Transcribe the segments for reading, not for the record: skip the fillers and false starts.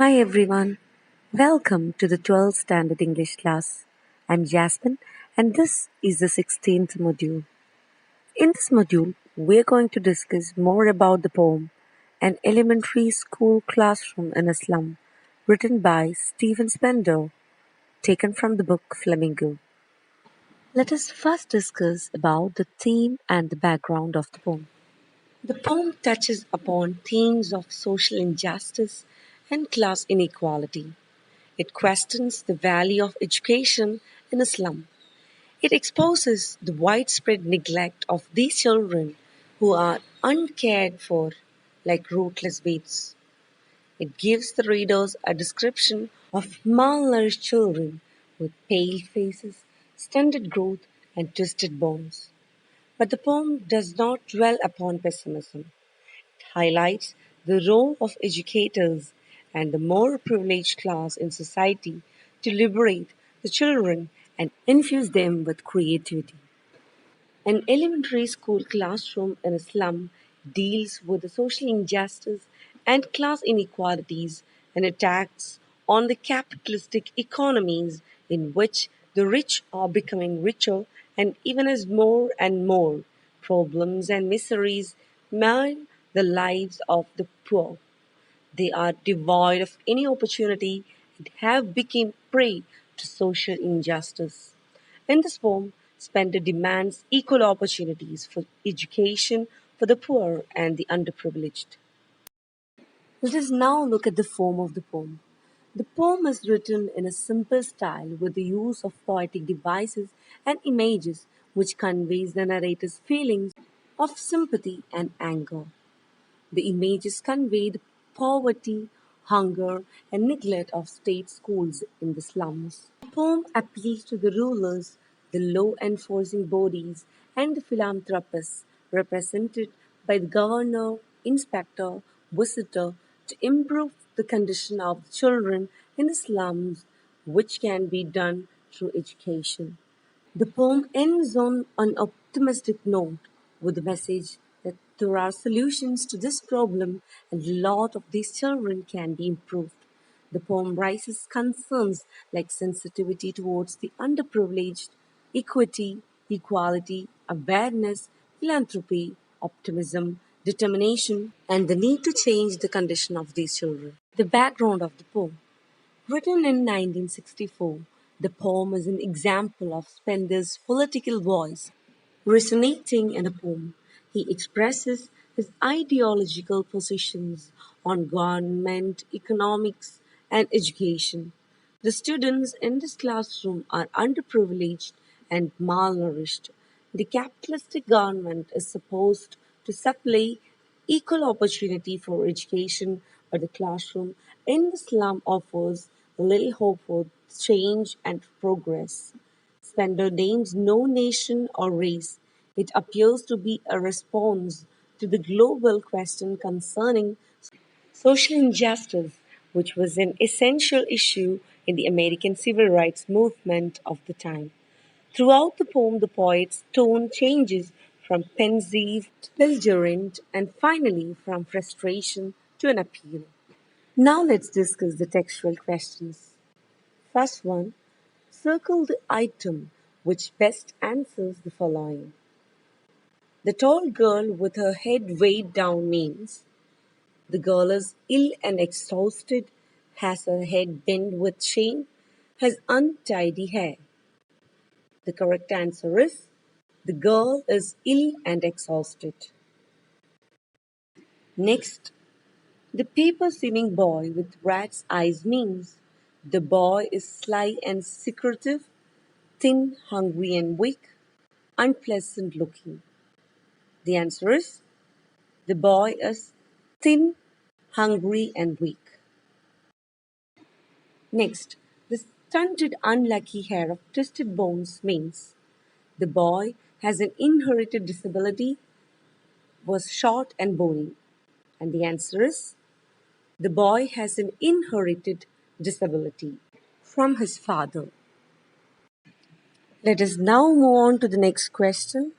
Hi everyone, welcome to the 12th Standard English class. I'm Jasmine and this is the 16th module. In this module, we're going to discuss more about the poem An Elementary School Classroom in a Slum, written by Stephen Spender, taken from the book Flamingo. Let us first discuss about the theme and the background of the poem. The poem touches upon themes of social injustice and class inequality. It questions the value of education in a slum. It exposes the widespread neglect of these children who are uncared for, like rootless babies. It gives the readers a description of malnourished children with pale faces, stunted growth, and twisted bones. But the poem does not dwell upon pessimism. It highlights the role of educators and the more privileged class in society to liberate the children and infuse them with creativity. An elementary school classroom in a slum deals with the social injustice and class inequalities and attacks on the capitalistic economies in which the rich are becoming richer and even as more and more problems and miseries mar the lives of the poor. They are devoid of any opportunity and have become prey to social injustice. In this poem, Spender demands equal opportunities for education for the poor and the underprivileged. Let us now look at the form of the poem. The poem is written in a simple style with the use of poetic devices and images which conveys the narrator's feelings of sympathy and anger. The images convey the poverty, hunger, and neglect of state schools in the slums. The poem appeals to the rulers, the law enforcing bodies, and the philanthropists, represented by the governor, inspector, visitor, to improve the condition of the children in the slums, which can be done through education. The poem ends on an optimistic note with the message that there are solutions to this problem and a lot of these children can be improved. The poem raises concerns like sensitivity towards the underprivileged, equity, equality, awareness, philanthropy, optimism, determination, and the need to change the condition of these children. The background of the poem. Written in 1964, the poem is an example of Spender's political voice resonating in a poem. He expresses his ideological positions on government, economics, and education. The students in this classroom are underprivileged and malnourished. The capitalistic government is supposed to supply equal opportunity for education, but the classroom in the slum offers little hope for change and progress. Spender names no nation or race. It appears to be a response to the global question concerning social injustice, which was an essential issue in the American civil rights movement of the time. Throughout the poem, the poet's tone changes from pensive to belligerent and finally from frustration to an appeal. Now let's discuss the textual questions. First one, circle the item which best answers the following. The tall girl with her head weighed down means the girl is ill and exhausted, has her head bent with shame, has untidy hair. The correct answer is the girl is ill and exhausted. Next, the paper seeming boy with rat's eyes means the boy is sly and secretive, thin, hungry, and weak, unpleasant looking. The answer is the boy is thin, hungry, and weak. Next, the stunted, unlucky hair of twisted bones means the boy has an inherited disability, was short and bony. And the answer is the boy has an inherited disability from his father. Let us now move on to the next question.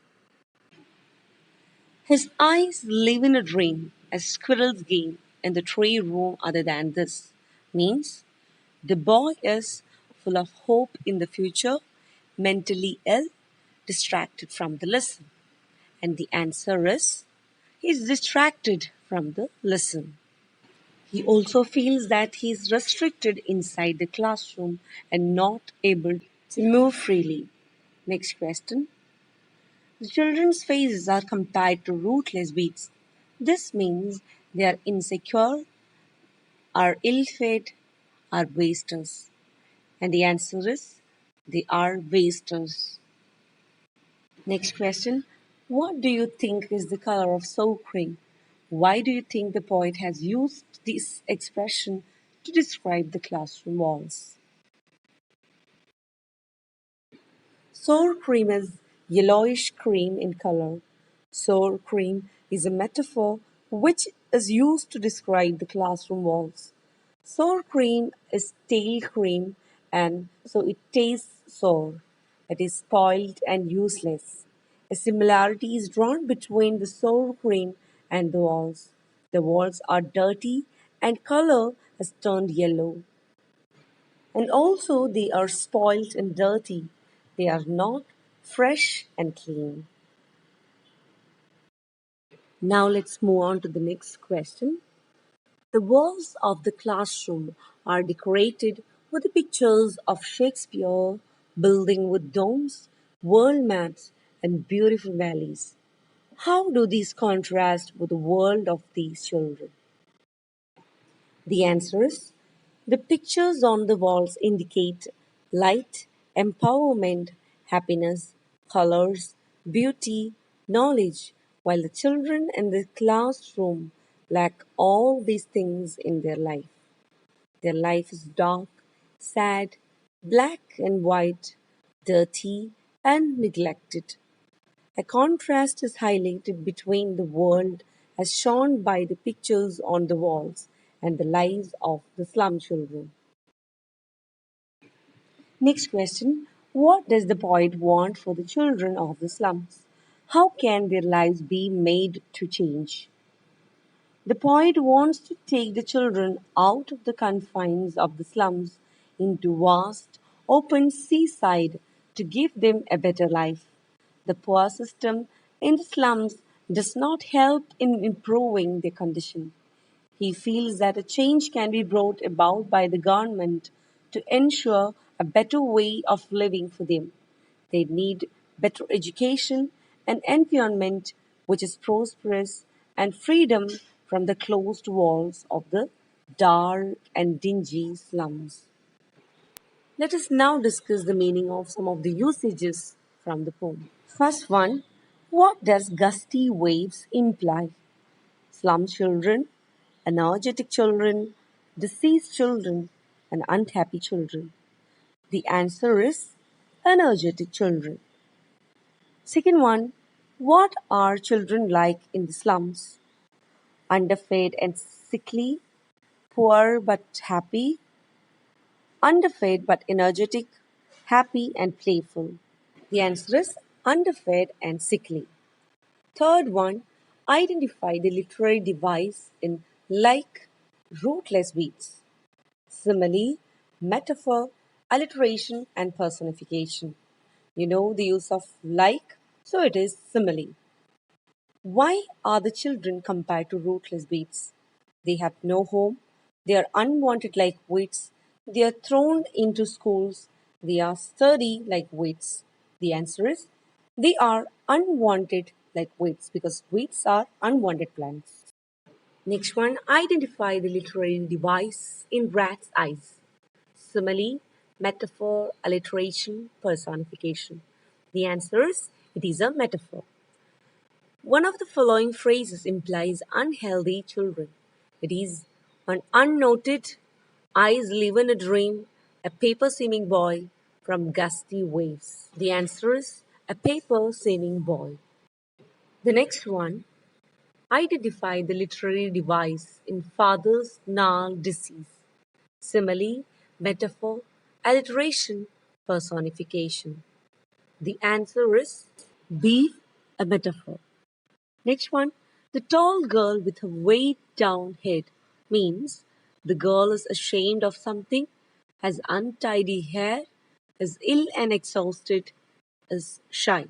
His eyes live in a dream as squirrels game in the tree room other than this. means the boy is full of hope in the future, mentally ill, distracted from the lesson. And the answer is he is distracted from the lesson. He also feels that he is restricted inside the classroom and not able to move freely. Next question. The children's faces are compared to rootless beads. This means they are insecure, are ill-fed, are wasters. And the answer is they are wasters. Next question. What do you think is the color of sour cream? Why do you think the poet has used this expression to describe the classroom walls? Sour cream is yellowish cream in color. Sour cream is a metaphor which is used to describe the classroom walls. Sour cream is stale cream and so it tastes sour. It is spoiled and useless. A similarity is drawn between the sour cream and the walls. The walls are dirty and color has turned yellow. And also they are spoiled and dirty. They are not fresh and clean. Now let's move on to the next question. The walls of the classroom are decorated with the pictures of Shakespeare, building with domes, world maps, and beautiful valleys. How do these contrast with the world of these children? The answer is the pictures on the walls indicate light, empowerment, happiness, colors, beauty, knowledge, while the children in the classroom lack all these things in their life. Their life is dark, sad, black and white, dirty, and neglected. A contrast is highlighted between the world as shown by the pictures on the walls and the lives of the slum children. Next question. What does the poet want for the children of the slums? How can their lives be made to change? The poet wants to take the children out of the confines of the slums into vast, open seaside to give them a better life. The poor system in the slums does not help in improving their condition. He feels that a change can be brought about by the government to ensure a better way of living for them. They need better education, an environment which is prosperous, and freedom from the closed walls of the dark and dingy slums. Let us now discuss the meaning of some of the usages from the poem. First one, what does gusty waves imply? Slum children, energetic children, deceased children, and unhappy children. The answer is energetic children. Second one, what are children like in the slums? Underfed and sickly, poor but happy, underfed but energetic, happy and playful. The answer is underfed and sickly. Third one, identify the literary device in like, rootless beats. Simile, metaphor, alliteration, and personification. You know the use of like, so it is simile. Why are the children compared to rootless beasts? They have no home, they are unwanted like weeds, they are thrown into schools, they are sturdy like weeds. The answer is they are unwanted like weeds because weeds are unwanted plants. Next one, identify the literary device in rat's eyes. Simile, metaphor, alliteration, personification. The answer is it is a metaphor. One of the following phrases implies unhealthy children. It is an unnoted, eyes live in a dream, a paper seeming boy from gusty waves. The answer is a paper seeming boy. The next one, identify the literary device in father's gnarled disease. Simile, metaphor, alliteration, personification. The answer is B, a metaphor. Next one, the tall girl with her weighed down head means The girl is ashamed of something, has untidy hair, is ill and exhausted, is shy.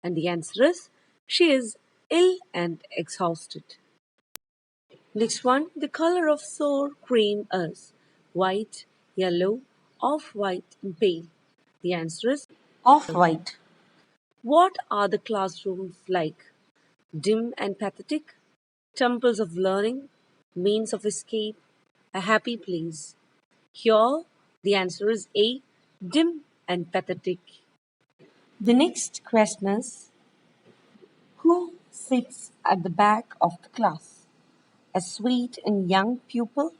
And the answer is she is ill and exhausted. Next one, the color of sour cream is white, yellow, off white, and pale. The answer is off white. What are the classrooms like? Dim and pathetic, temples of learning, means of escape, a happy place. Here, the answer is A, dim and pathetic. The next question is who sits at the back of the class? A sweet and young pupil,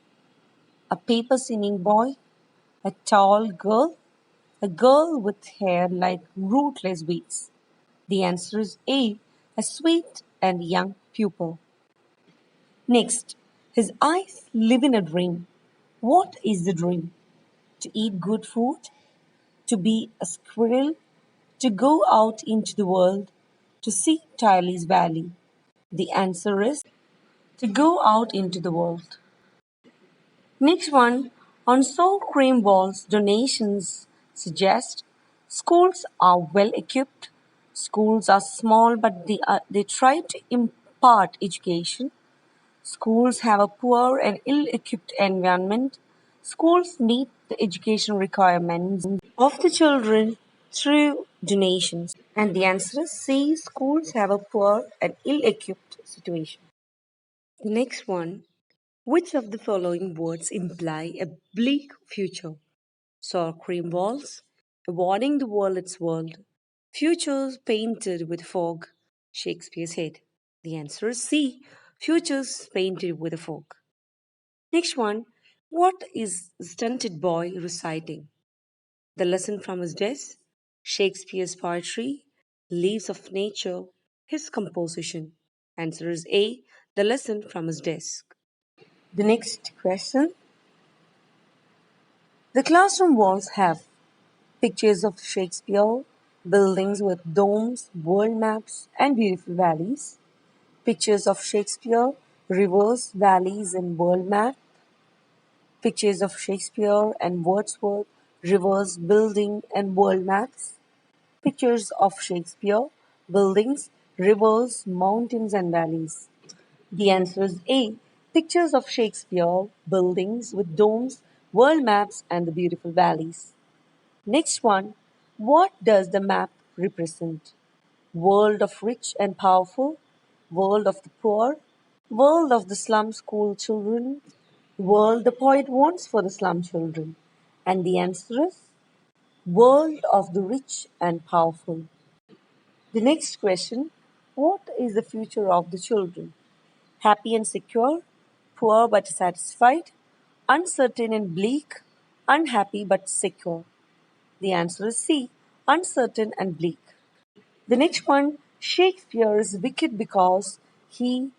a paper singing boy, a tall girl, a girl with hair like rootless weeds. The answer is a sweet and young pupil. Next, his eyes live in a dream. What is the dream? To eat good food, to be a squirrel, to go out into the world, to see Tyler's Valley. The answer is to go out into the world. Next one, on sour cream walls, donations suggest schools are well equipped. Schools are small, but they try to impart education. Schools have a poor and ill equipped environment. Schools meet the education requirements of the children through donations. And the answer is C. Schools have a poor and ill equipped situation. The next one, which of the following words imply a bleak future? Sour cream walls, avoiding the world its world, futures painted with fog, Shakespeare's head. The answer is C. Futures painted with a fog. Next one, what is stunted boy reciting? The lesson from his desk, Shakespeare's poetry, Leaves of Nature, his composition. Answer is A. The lesson from his desk. The next question, the classroom walls have pictures of Shakespeare, buildings with domes, world maps, and beautiful valleys. Pictures of Shakespeare, rivers, valleys, and world map. Pictures of Shakespeare and Wordsworth, rivers, building, and world maps. Pictures of Shakespeare, buildings, rivers, mountains, and valleys. The answer is A. Pictures of Shakespeare, buildings with domes, world maps, and the beautiful valleys. Next one, what does the map represent? World of rich and powerful, world of the poor, world of the slum school children, world the poet wants for the slum children. And the answer is world of the rich and powerful. The next question, what is the future of the children? Happy and secure, poor but satisfied, uncertain and bleak, unhappy but secure. The answer is C, uncertain and bleak. The next one, Shakespeare is wicked because he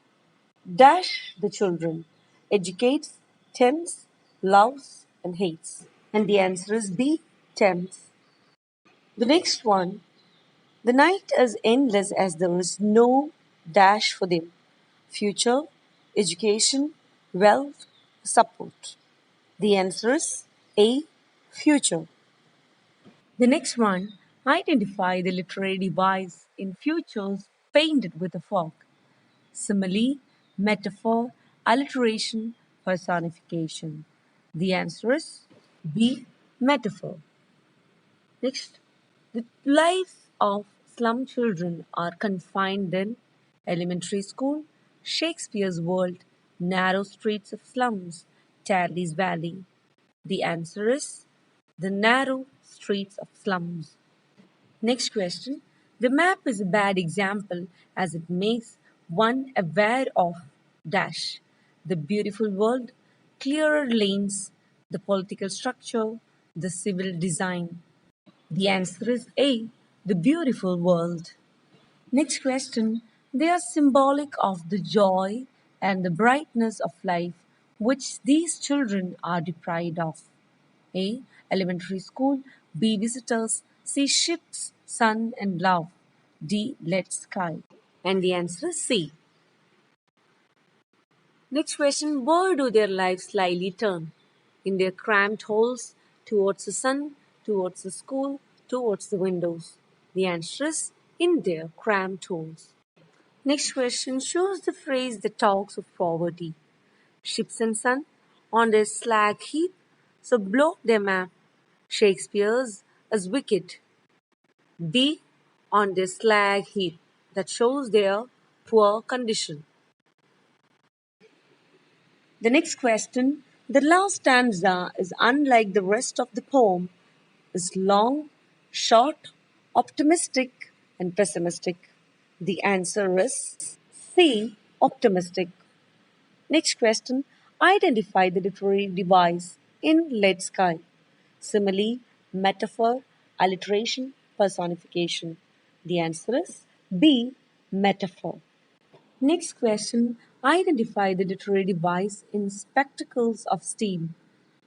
dash the children, educates, tempts, loves, and hates. And the answer is B, tempts. The next one, the night is endless as there is no dash for them. Future, education, wealth, support. The answer is A, future. The next one, identify the literary device in futures painted with a fog. Simile, metaphor, alliteration, personification. The answer is B, metaphor. Next, the lives of slum children are confined in elementary school, Shakespeare's world, narrow streets of slums, Charlie's Valley. The answer is the narrow streets of slums. Next question. The map is a bad example as it makes one aware of dash the beautiful world, clearer lanes, the political structure, the civil design. The answer is A, the beautiful world. Next question. They are symbolic of the joy and the brightness of life which these children are deprived of. A. Elementary school. B. Visitors. C. Ships, sun, and love. D. Lead sky. And the answer is C. Next question, where do their lives slyly turn? In their cramped holes, towards the sun, towards the school, towards the windows. The answer is in their cramped holes. Next question shows the phrase that talks of poverty. Ships and sun on their slag heap, so blow their map. Shakespeare's as wicked. B on their slag heap that shows their poor condition. The next question, the last stanza is unlike the rest of the poem, is long, short, optimistic, and pessimistic. The answer is C, optimistic. Next question, identify the literary device in lead sky. Simile, metaphor, alliteration, personification. The answer is B, metaphor. Next question, identify the literary device in spectacles of steam.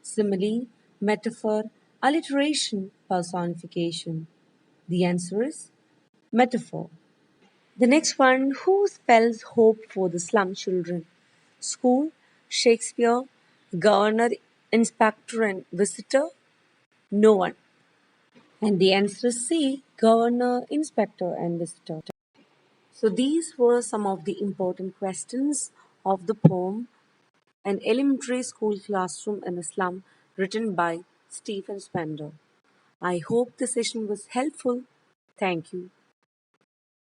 Simile, metaphor, alliteration, personification. The answer is metaphor. The next one, who spells hope for the slum children? School, Shakespeare, governor, inspector, and visitor? No one. And the answer is C, governor, inspector, and visitor. So these were some of the important questions of the poem An Elementary School Classroom in a Slum, written by Stephen Spender. I hope the session was helpful. Thank you.